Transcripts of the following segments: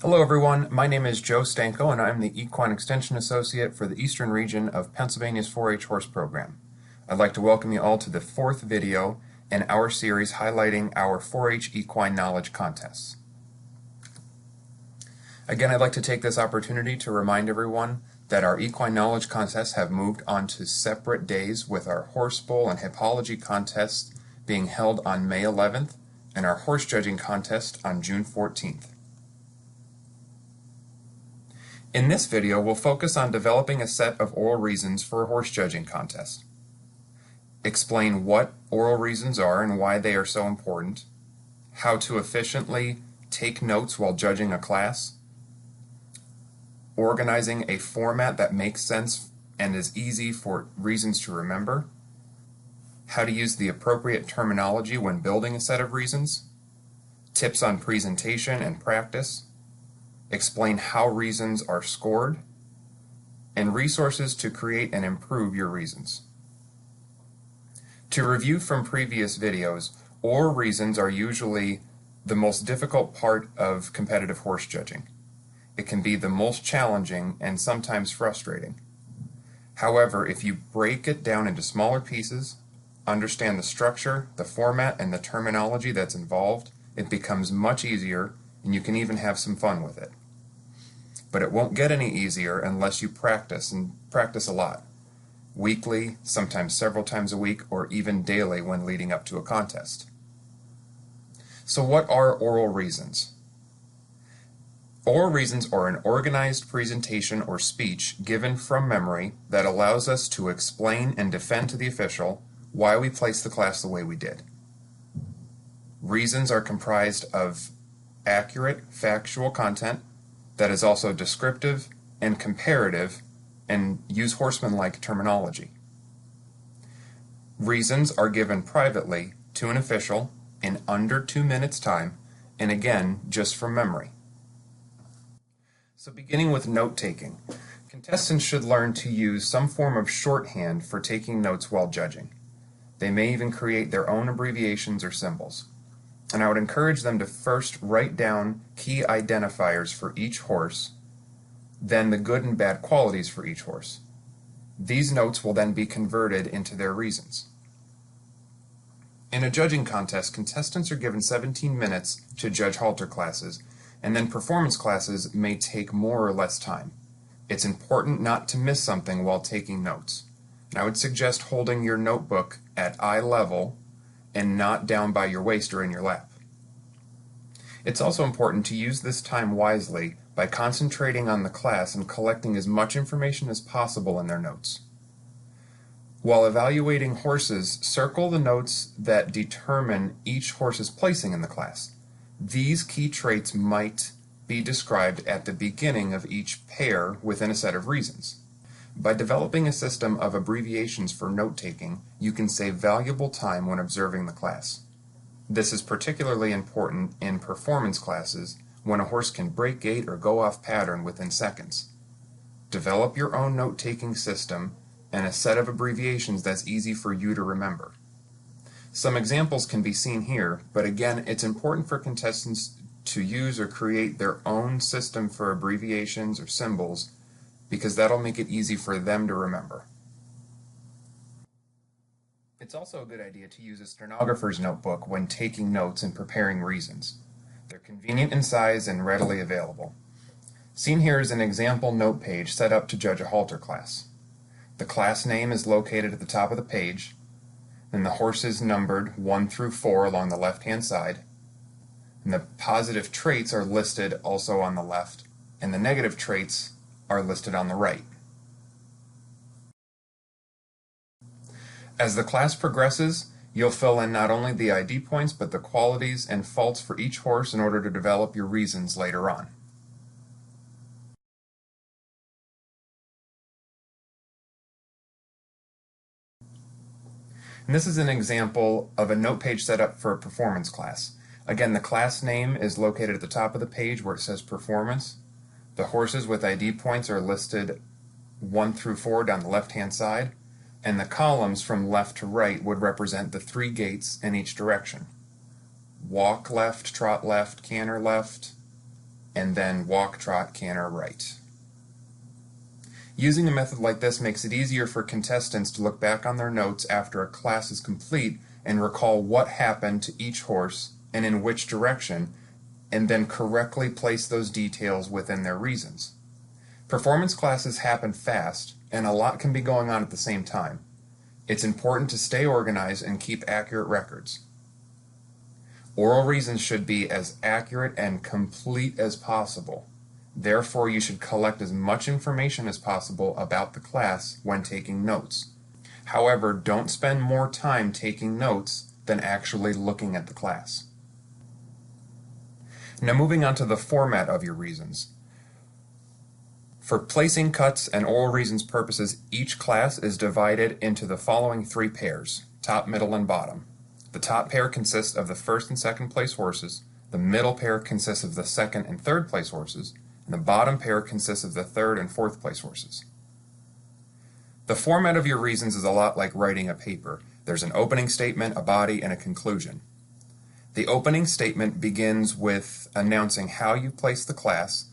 Hello everyone, my name is Joe Stanko and I'm the Equine Extension Associate for the Eastern region of Pennsylvania's 4-H horse program. I'd like to welcome you all to the fourth video in our series highlighting our 4-H equine knowledge contests. Again, I'd like to take this opportunity to remind everyone that our equine knowledge contests have moved on to separate days, with our horse bowl and hippology contests being held on May 11th and our horse judging contest on June 14th. In this video, we'll focus on developing a set of oral reasons for a horse judging contest, explain what oral reasons are and why they are so important, how to efficiently take notes while judging a class, organizing a format that makes sense and is easy for reasons to remember, how to use the appropriate terminology when building a set of reasons, tips on presentation and practice, explain how reasons are scored, and resources to create and improve your reasons. To review from previous videos, oral reasons are usually the most difficult part of competitive horse judging. It can be the most challenging and sometimes frustrating. However, if you break it down into smaller pieces, understand the structure, the format, and the terminology that's involved, it becomes much easier, and you can even have some fun with it. But it won't get any easier unless you practice, and practice a lot. Weekly, sometimes several times a week, or even daily when leading up to a contest. So what are oral reasons? Oral reasons are an organized presentation or speech given from memory that allows us to explain and defend to the official why we placed the class the way we did. Reasons are comprised of accurate, factual content that is also descriptive and comparative and use horseman-like terminology. Reasons are given privately to an official in under 2 minutes time, and again, just from memory. So beginning with note-taking, contestants should learn to use some form of shorthand for taking notes while judging. They may even create their own abbreviations or symbols. And I would encourage them to first write down key identifiers for each horse, then the good and bad qualities for each horse. These notes will then be converted into their reasons. In a judging contest, contestants are given 17 minutes to judge halter classes, and then performance classes may take more or less time. It's important not to miss something while taking notes. And I would suggest holding your notebook at eye level and not down by your waist or in your lap. It's also important to use this time wisely by concentrating on the class and collecting as much information as possible in their notes. While evaluating horses, circle the notes that determine each horse's placing in the class. These key traits might be described at the beginning of each pair within a set of reasons. By developing a system of abbreviations for note-taking, you can save valuable time when observing the class. This is particularly important in performance classes when a horse can break gait or go off pattern within seconds. Develop your own note-taking system and a set of abbreviations that's easy for you to remember. Some examples can be seen here, but again, it's important for contestants to use or create their own system for abbreviations or symbols, because that'll make it easy for them to remember. It's also a good idea to use a stenographer's notebook when taking notes and preparing reasons. They're convenient in size and readily available. Seen here is an example note page set up to judge a halter class. The class name is located at the top of the page, and the horses numbered 1 through 4 along the left-hand side, and the positive traits are listed also on the left, and the negative traits are listed on the right. As the class progresses, you'll fill in not only the ID points but the qualities and faults for each horse in order to develop your reasons later on. And this is an example of a note page set up for a performance class. Again, the class name is located at the top of the page where it says performance. The horses with ID points are listed 1 through 4 down the left-hand side, and the columns from left to right would represent the 3 gaits in each direction. Walk left, trot left, canter left, and then walk, trot, canter, right. Using a method like this makes it easier for contestants to look back on their notes after a class is complete and recall what happened to each horse and in which direction, and then correctly place those details within their reasons. Performance classes happen fast, and a lot can be going on at the same time. It's important to stay organized and keep accurate records. Oral reasons should be as accurate and complete as possible. Therefore, you should collect as much information as possible about the class when taking notes. However, don't spend more time taking notes than actually looking at the class. Now moving on to the format of your reasons. For placing cuts and oral reasons purposes, each class is divided into the following 3 pairs, top, middle, and bottom. The top pair consists of the first and second place horses, the middle pair consists of the second and third place horses, and the bottom pair consists of the third and fourth place horses. The format of your reasons is a lot like writing a paper. There's an opening statement, a body, and a conclusion. The opening statement begins with announcing how you place the class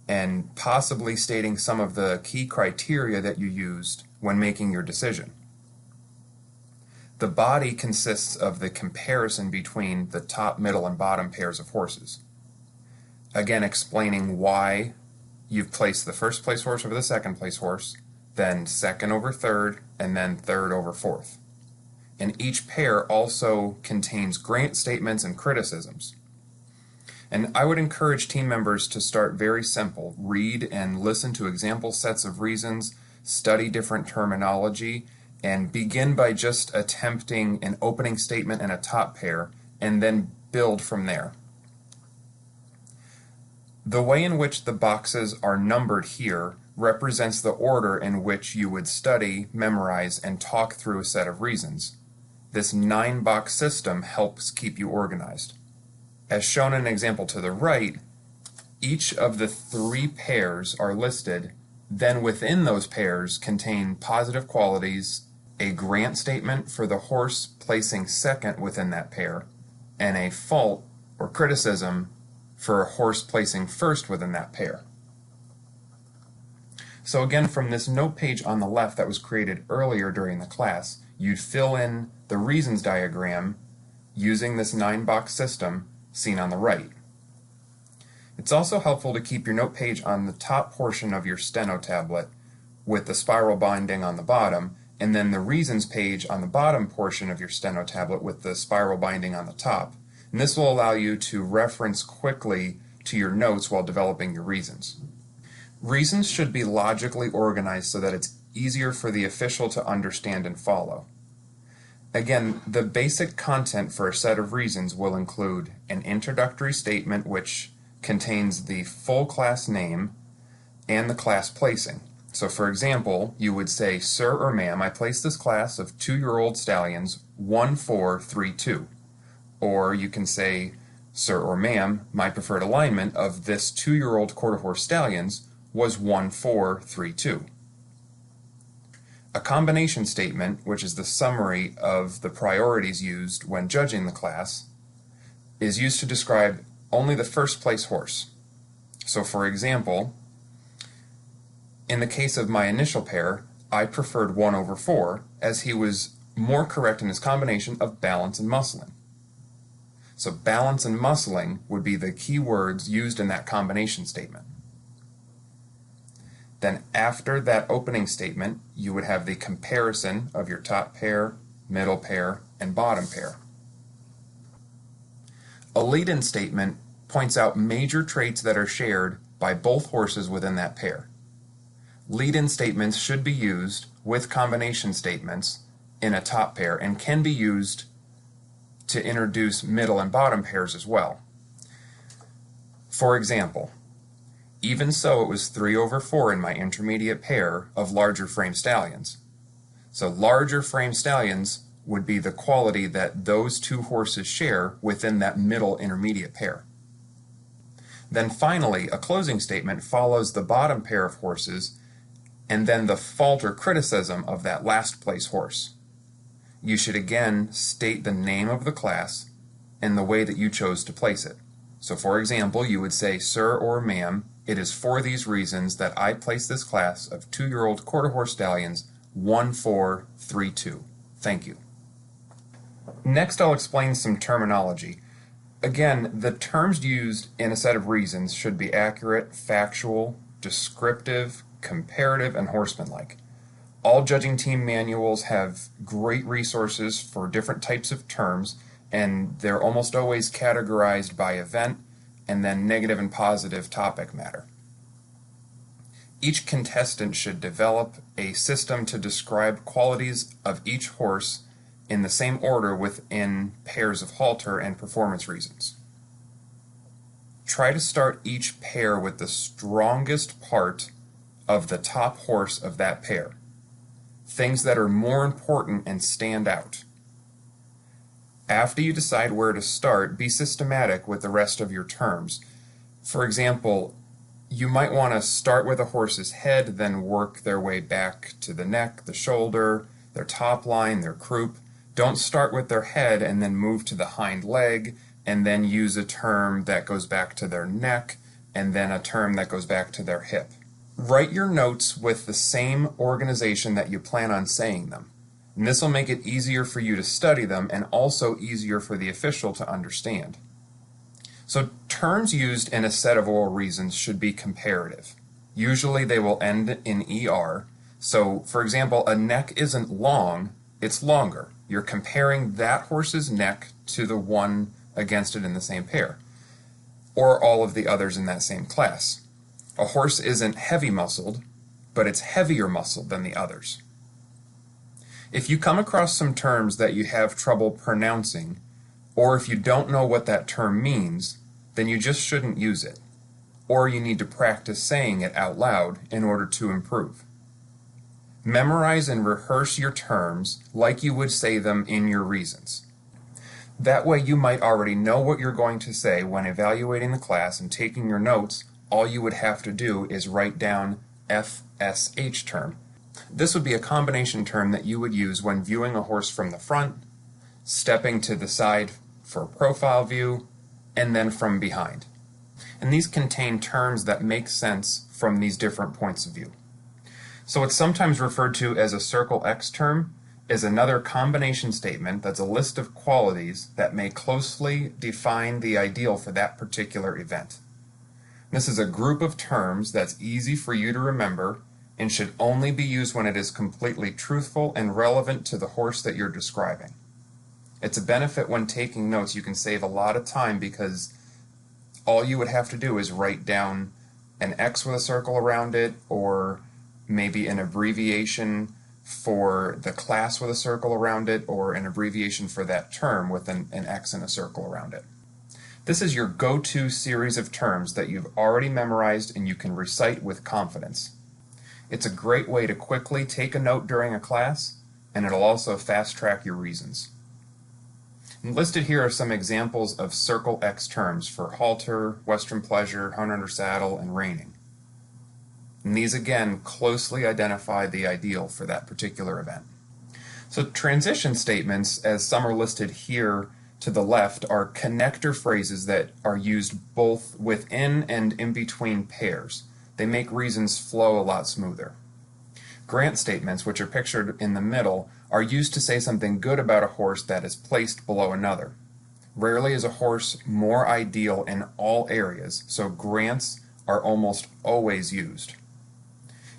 and possibly stating some of the key criteria that you used when making your decision. The body consists of the comparison between the top, middle, and bottom pairs of horses. Again, explaining why you've placed the first place horse over the second place horse, then second over third, and then third over fourth. And each pair also contains grant statements and criticisms. And I would encourage team members to start very simple. Read and listen to example sets of reasons, study different terminology, and begin by just attempting an opening statement and a top pair, and then build from there. The way in which the boxes are numbered here represents the order in which you would study, memorize, and talk through a set of reasons. This 9-box system helps keep you organized. As shown in an example to the right, each of the 3 pairs are listed, then within those pairs contain positive qualities, a grant statement for the horse placing second within that pair, and a fault or criticism for a horse placing first within that pair. So again, from this note page on the left that was created earlier during the class, you'd fill in the reasons diagram using this 9-box system seen on the right. It's also helpful to keep your note page on the top portion of your steno tablet with the spiral binding on the bottom, and then the reasons page on the bottom portion of your steno tablet with the spiral binding on the top. And this will allow you to reference quickly to your notes while developing your reasons. Reasons should be logically organized so that it's easier for the official to understand and follow. Again, the basic content for a set of reasons will include an introductory statement which contains the full class name and the class placing. So for example, you would say, "Sir or ma'am, I place this class of 2-year-old stallions 1-4-3-2." Or you can say, "Sir or ma'am, my preferred alignment of this 2-year-old quarter horse stallions was 1-4-3-2." A combination statement, which is the summary of the priorities used when judging the class, is used to describe only the first place horse. So for example, in the case of my initial pair, I preferred 1/4 as he was more correct in his combination of balance and muscling. So balance and muscling would be the key words used in that combination statement. Then after that opening statement, you would have the comparison of your top pair, middle pair, and bottom pair. A lead-in statement points out major traits that are shared by both horses within that pair. Lead-in statements should be used with combination statements in a top pair and can be used to introduce middle and bottom pairs as well. For example, "Even so, it was 3/4 in my intermediate pair of larger frame stallions." So larger frame stallions would be the quality that those 2 horses share within that middle intermediate pair. Then finally, a closing statement follows the bottom pair of horses and then the fault or criticism of that last place horse. You should again state the name of the class and the way that you chose to place it. So for example, you would say, "Sir or ma'am, it is for these reasons that I place this class of 2-year-old quarter horse stallions 1-4-3-2. Thank you." Next, I'll explain some terminology. Again, the terms used in a set of reasons should be accurate, factual, descriptive, comparative, and horsemanlike. All judging team manuals have great resources for different types of terms, and they're almost always categorized by event and then negative and positive topic matter. Each contestant should develop a system to describe qualities of each horse in the same order within pairs of halter and performance reasons. Try to start each pair with the strongest part of the top horse of that pair. Things that are more important and stand out. After you decide where to start, be systematic with the rest of your terms. For example, you might want to start with a horse's head, then work their way back to the neck, the shoulder, their top line, their croup. Don't start with their head and then move to the hind leg, and then use a term that goes back to their neck, and then a term that goes back to their hip. Write your notes with the same organization that you plan on saying them. And this will make it easier for you to study them and also easier for the official to understand. So terms used in a set of oral reasons should be comparative. Usually they will end in ER. So for example, a neck isn't long, it's longer. You're comparing that horse's neck to the one against it in the same pair, or all of the others in that same class. A horse isn't heavy muscled, but it's heavier muscled than the others. If you come across some terms that you have trouble pronouncing, or if you don't know what that term means, then you just shouldn't use it, or you need to practice saying it out loud in order to improve. Memorize and rehearse your terms like you would say them in your reasons. That way you might already know what you're going to say when evaluating the class and taking your notes. All you would have to do is write down FSH term. This would be a combination term that you would use when viewing a horse from the front, stepping to the side for profile view, and then from behind. And these contain terms that make sense from these different points of view. So it's sometimes referred to as a circle X term, is another combination statement that's a list of qualities that may closely define the ideal for that particular event. This is a group of terms that's easy for you to remember and should only be used when it is completely truthful and relevant to the horse that you're describing. It's a benefit when taking notes. You can save a lot of time because all you would have to do is write down an X with a circle around it, or maybe an abbreviation for the class with a circle around it, or an abbreviation for that term with an X and a circle around it. This is your go-to series of terms that you've already memorized and you can recite with confidence. It's a great way to quickly take a note during a class, and it'll also fast-track your reasons. And listed here are some examples of circle X terms for halter, western pleasure, hunt under saddle, and reining. And these again closely identify the ideal for that particular event. So transition statements, as some are listed here to the left, are connector phrases that are used both within and in between pairs. They make reasons flow a lot smoother. Grant statements, which are pictured in the middle, are used to say something good about a horse that is placed below another. Rarely is a horse more ideal in all areas, so grants are almost always used.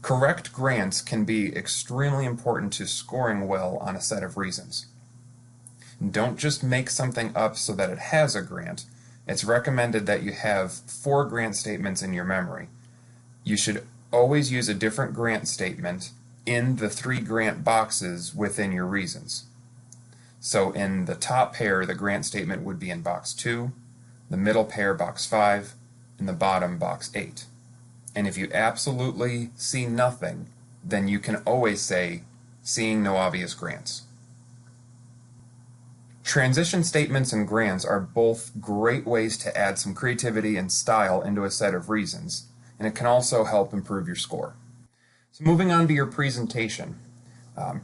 Correct grants can be extremely important to scoring well on a set of reasons. Don't just make something up so that it has a grant. It's recommended that you have 4 grant statements in your memory. You should always use a different grant statement in the 3 grant boxes within your reasons. So in the top pair, the grant statement would be in box 2, the middle pair box 5, and the bottom box 8. And if you absolutely see nothing, then you can always say, seeing no obvious grants. Transition statements and grants are both great ways to add some creativity and style into a set of reasons, and it can also help improve your score. So moving on to your presentation.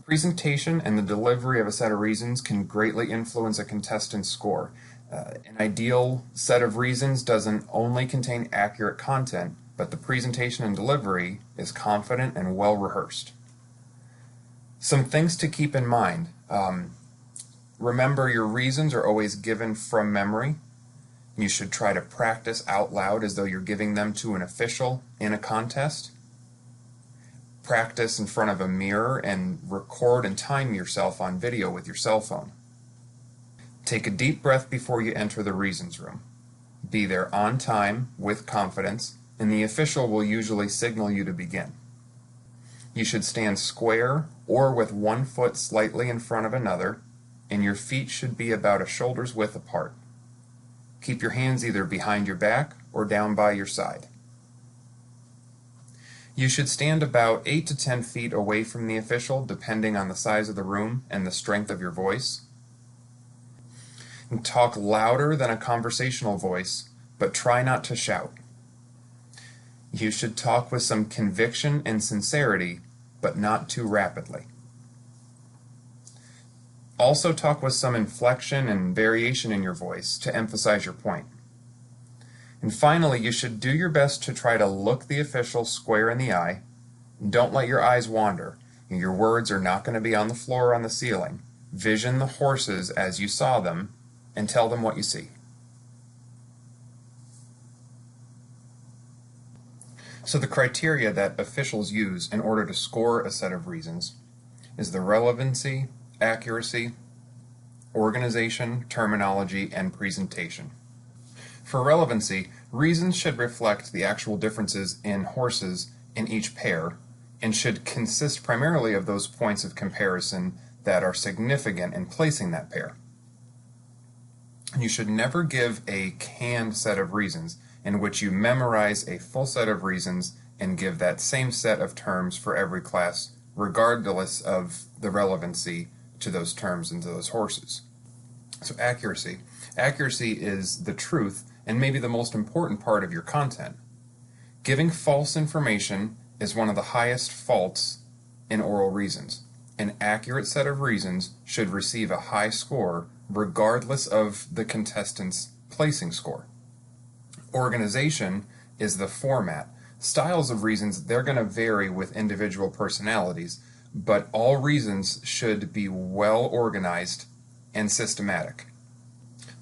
Presentation and the delivery of a set of reasons can greatly influence a contestant's score. An ideal set of reasons doesn't only contain accurate content, but the presentation and delivery is confident and well rehearsed. Some things to keep in mind. Remember, your reasons are always given from memory. You should try to practice out loud as though you're giving them to an official in a contest. Practice in front of a mirror and record and time yourself on video with your cell phone. Take a deep breath before you enter the reasons room. Be there on time with confidence, and the official will usually signal you to begin. You should stand square or with one foot slightly in front of another, and your feet should be about a shoulder's width apart. Keep your hands either behind your back or down by your side. You should stand about 8 to 10 feet away from the official, depending on the size of the room and the strength of your voice. And talk louder than a conversational voice, but try not to shout. You should talk with some conviction and sincerity, but not too rapidly. Also talk with some inflection and variation in your voice to emphasize your point. And finally, you should do your best to try to look the official square in the eye. Don't let your eyes wander. Your words are not going to be on the floor or on the ceiling. Vision the horses as you saw them and tell them what you see. So the criteria that officials use in order to score a set of reasons is the relevancy, accuracy, organization, terminology, and presentation. For relevancy, reasons should reflect the actual differences in horses in each pair and should consist primarily of those points of comparison that are significant in placing that pair. You should never give a canned set of reasons in which you memorize a full set of reasons and give that same set of terms for every class, regardless of the relevancy to those terms and to those horses. So accuracy. Accuracy is the truth and maybe the most important part of your content. Giving false information is one of the highest faults in oral reasons. An accurate set of reasons should receive a high score regardless of the contestant's placing score. Organization is the format. Styles of reasons, they're going to vary with individual personalities, but all reasons should be well organized and systematic.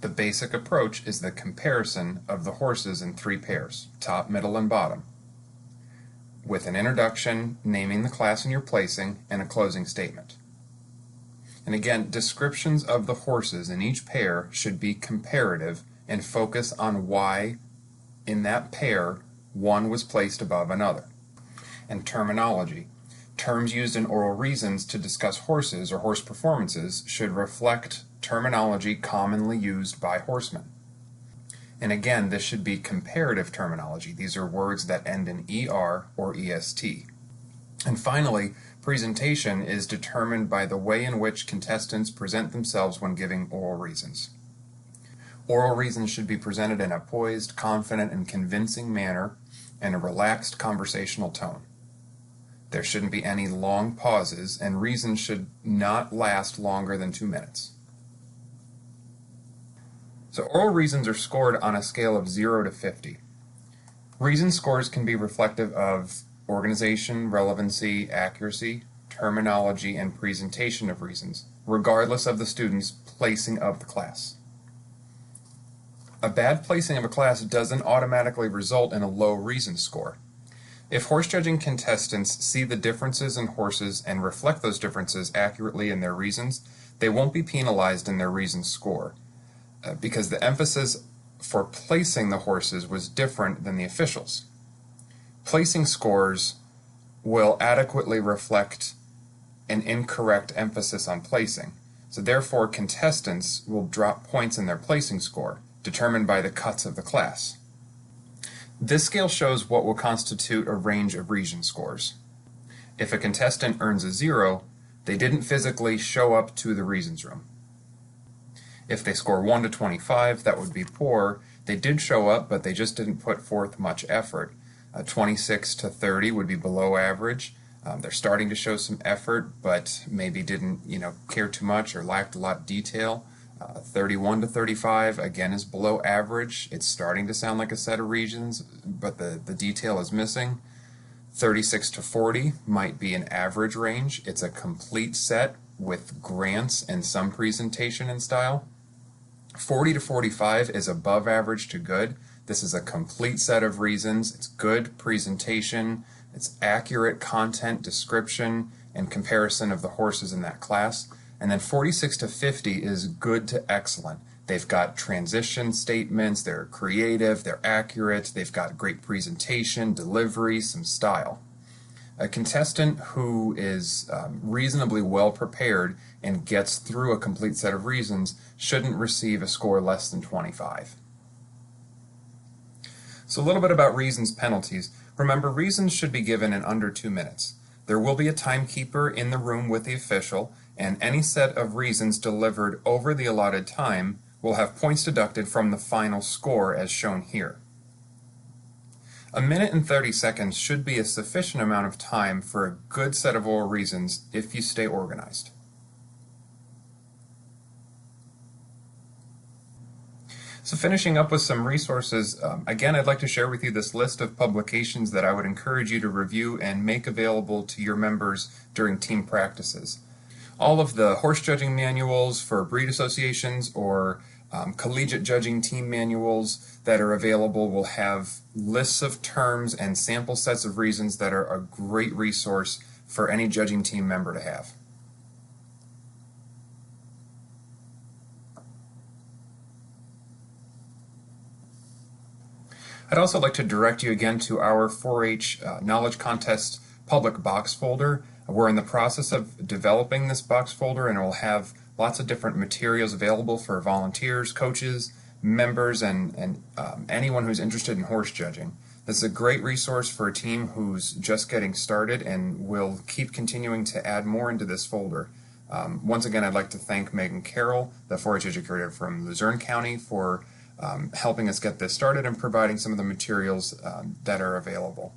The basic approach is the comparison of the horses in 3 pairs, top, middle, and bottom, with an introduction, naming the class and your placing, and a closing statement. And again, descriptions of the horses in each pair should be comparative and focus on why in that pair one was placed above another. And terminology. Terms used in oral reasons to discuss horses or horse performances should reflect terminology commonly used by horsemen. And again, this should be comparative terminology. These are words that end in ER or EST. And finally, presentation is determined by the way in which contestants present themselves when giving oral reasons. Oral reasons should be presented in a poised, confident, and convincing manner and a relaxed conversational tone. There shouldn't be any long pauses, and reasons should not last longer than 2 minutes. So oral reasons are scored on a scale of 0 to 50. Reason scores can be reflective of organization, relevancy, accuracy, terminology, and presentation of reasons, regardless of the student's placing of the class. A bad placing of a class doesn't automatically result in a low reason score. If horse judging contestants see the differences in horses and reflect those differences accurately in their reasons, they won't be penalized in their reason score, because the emphasis for placing the horses was different than the officials. Placing scores will adequately reflect an incorrect emphasis on placing, so therefore contestants will drop points in their placing score, determined by the cuts of the class. This scale shows what will constitute a range of reason scores. If a contestant earns a 0, they didn't physically show up to the reasons room. If they score 1 to 25, that would be poor. They did show up, but they just didn't put forth much effort. 26 to 30 would be below average. They're starting to show some effort, but maybe didn't care too much or lacked a lot of detail. 31 to 35, again, is below average. It's starting to sound like a set of regions, but the detail is missing. 36 to 40 might be an average range. It's a complete set with grants and some presentation and style. 40 to 45 is above average to good. This is a complete set of reasons. It's good presentation, it's accurate content description and comparison of the horses in that class. And then 46 to 50 is good to excellent. They've got transition statements, they're creative, they're accurate, they've got great presentation, delivery, some style. A contestant who is reasonably well prepared and gets through a complete set of reasons shouldn't receive a score less than 25. So a little bit about reasons penalties. Remember, reasons should be given in under 2 minutes. There will be a timekeeper in the room with the official, and any set of reasons delivered over the allotted time will have points deducted from the final score as shown here. 1 minute and 30 seconds should be a sufficient amount of time for a good set of oral reasons if you stay organized. So finishing up with some resources, again, I'd like to share with you this list of publications that I would encourage you to review and make available to your members during team practices. All of the horse judging manuals for breed associations or collegiate judging team manuals that are available will have lists of terms and sample sets of reasons that are a great resource for any judging team member to have. I'd also like to direct you again to our 4-H Knowledge Contest public box folder. We're in the process of developing this box folder, and it will have lots of different materials available for volunteers, coaches, members, and anyone who's interested in horse judging. This is a great resource for a team who's just getting started, and we'll keep continuing to add more into this folder. Once again, I'd like to thank Megan Carroll, the 4-H educator from Luzerne County, for helping us get this started and providing some of the materials that are available.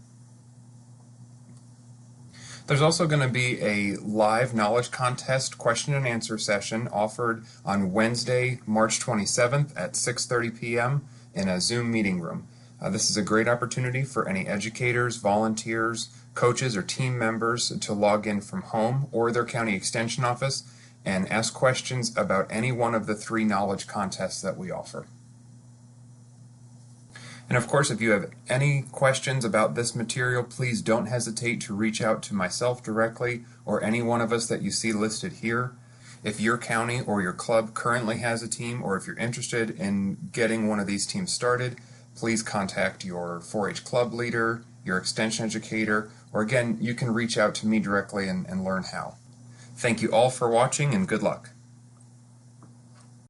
There's also going to be a live knowledge contest question and answer session offered on Wednesday, March 27th at 6:30 p.m. in a Zoom meeting room. This is a great opportunity for any educators, volunteers, coaches, or team members to log in from home or their county extension office and ask questions about any one of the 3 knowledge contests that we offer. And of course, if you have any questions about this material, please don't hesitate to reach out to myself directly or any one of us that you see listed here. If your county or your club currently has a team, or if you're interested in getting one of these teams started, please contact your 4-H club leader, your extension educator, or again, you can reach out to me directly and learn how. Thank you all for watching, and good luck.